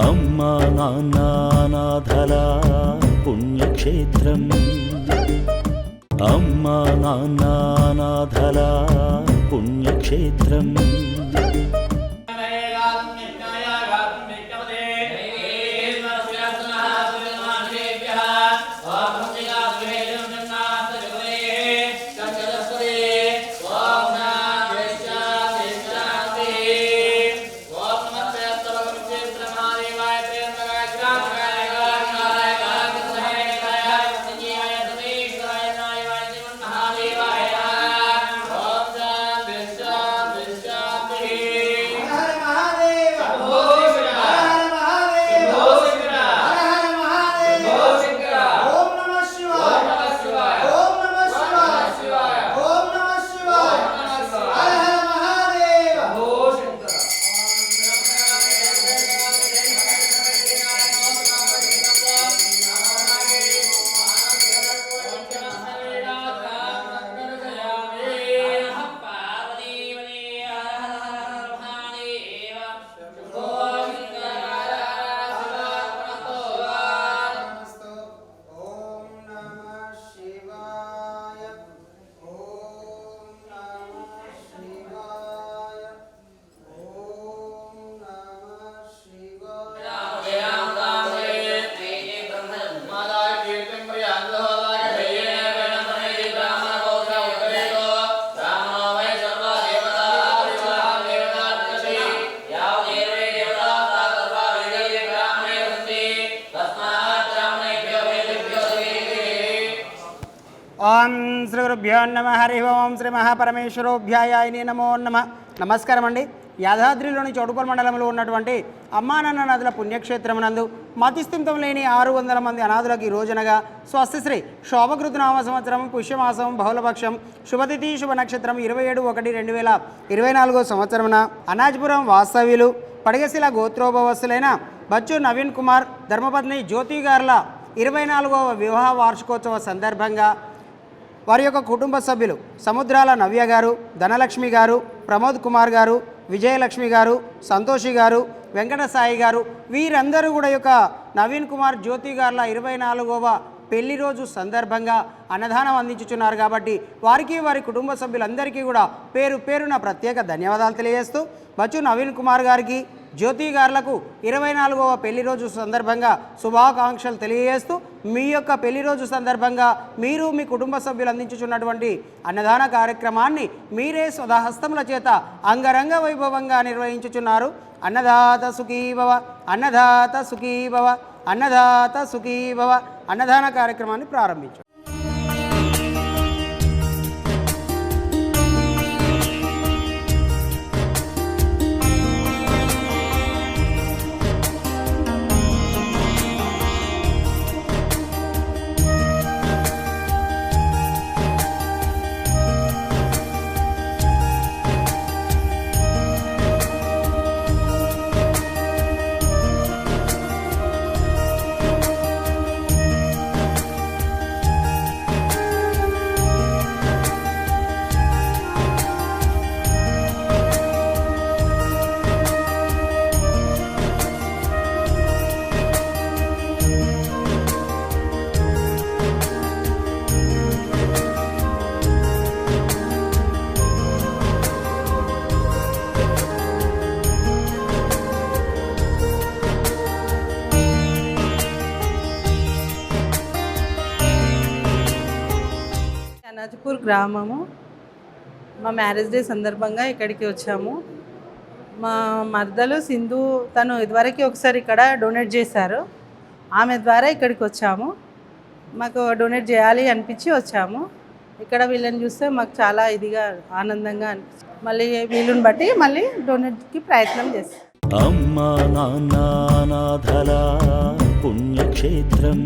అమ్మా నాన్న అనాథల పుణ్యక్షేత్రం, అమ్మా నాన్న అనాథల పుణ్యక్షేత్రం. ఓం శ్రీ గురుభ్యో నమ. హరి ఓం. శ్రీ మహాపరమేశ్వరోభ్యాయ నమో నమ. నమస్కారం అండి. యాదాద్రిలోని చౌటుపల్ మండలంలో ఉన్నటువంటి అమ్మానాన్న నదుల పుణ్యక్షేత్రమునందు మతిస్థిమితం లేని 600 మంది అనాథులకు ఈ రోజునగా స్వస్తిశ్రీ శోభకృతనామ సంవత్సరం పుష్యమాసం బహుళపక్షం శుభతిథి శుభ నక్షత్రం 27/1/2024 సంవత్సరమున అనాజ్పురం వాస్తవ్యులు పడిగశిల గోత్రోభవస్తులైన బచ్చు నవీన్ కుమార్ ధర్మపత్ని జ్యోతి గార్ల 24వ వివాహ వార్షికోత్సవ సందర్భంగా వారి యొక్క కుటుంబ సభ్యులు సముద్రాల నవ్య గారు, ధనలక్ష్మి గారు, ప్రమోద్ కుమార్ గారు, విజయలక్ష్మి గారు, సంతోషి గారు, వెంకట సాయి గారు, వీరందరూ కూడా యొక్క నవీన్ కుమార్ జ్యోతి గార్ల 24వ పెళ్లి రోజు సందర్భంగా అన్నదానం అందించుచున్నారు. కాబట్టి వారికి వారి కుటుంబ సభ్యులందరికీ కూడా పేరు పేరున ప్రత్యేక ధన్యవాదాలు తెలియజేస్తూ బచ్చు నవీన్ కుమార్ గారికి, జ్యోతి గార్లకు 24వ పెళ్లి రోజు సందర్భంగా శుభాకాంక్షలు తెలియజేస్తూ మీ యొక్క పెళ్లి రోజు సందర్భంగా మీరు మీ కుటుంబ సభ్యులు అందించుచున్నటువంటి అన్నదాన కార్యక్రమాన్ని మీరే స్వహస్తముల చేత అంగరంగ వైభవంగా నిర్వహించుచున్నారు. అన్నదాత సుఖీభవ, అన్నదాత సుఖీభవ, అన్నదాత సుఖీభవ. అన్నదాన కార్యక్రమాన్ని ప్రారంభించారు. అనాజ్పూర్ గ్రామము. మా మ్యారేజ్ డే సందర్భంగా ఇక్కడికి వచ్చాము. మా మర్దలు సింధు తను ఇదివరకు ఒకసారి ఇక్కడ డొనేట్ చేశారు. ఆమె ద్వారా ఇక్కడికి వచ్చాము. మాకు డొనేట్ చేయాలి అనిపించి వచ్చాము. ఇక్కడ వీళ్ళని చూస్తే మాకు చాలా ఇదిగా ఆనందంగా అనిపించింది. మళ్ళీ వీళ్ళని బట్టి మళ్ళీ డొనేట్కి ప్రయత్నం చేస్తాం. అమ్మా నాన్న అనాథల పుణ్యక్షేత్రం,